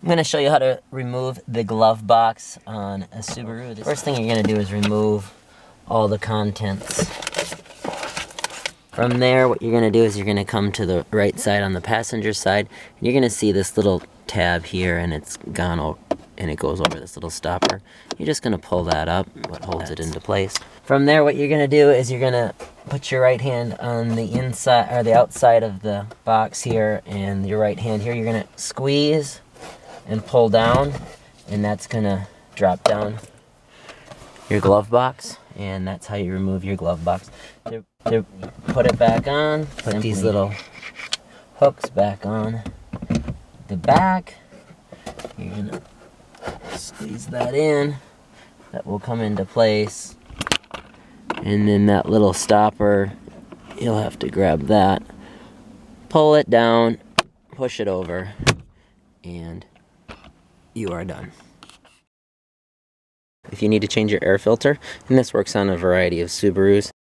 I'm going to show you how to remove the glove box on a Subaru. The first thing you're going to do is remove all the contents. From there, what you're going to do is you're going to come to the right side on the passenger side, and you're going to see this little tab here, and it's gone over, and it goes over this little stopper. You're just going to pull that up, what holds it into place. From there, what you're going to do is you're going to put your right hand on the inside or the outside of the box here, and your right hand here, you're going to squeeze and pull down, and that's going to drop down your glove box, and that's how you remove your glove box. To put it back on, put these little hooks back on the back. You're going to squeeze that in. That will come into place. And then that little stopper, you'll have to grab that, pull it down, push it over, and you are done. If you need to change your air filter, and this works on a variety of Subarus,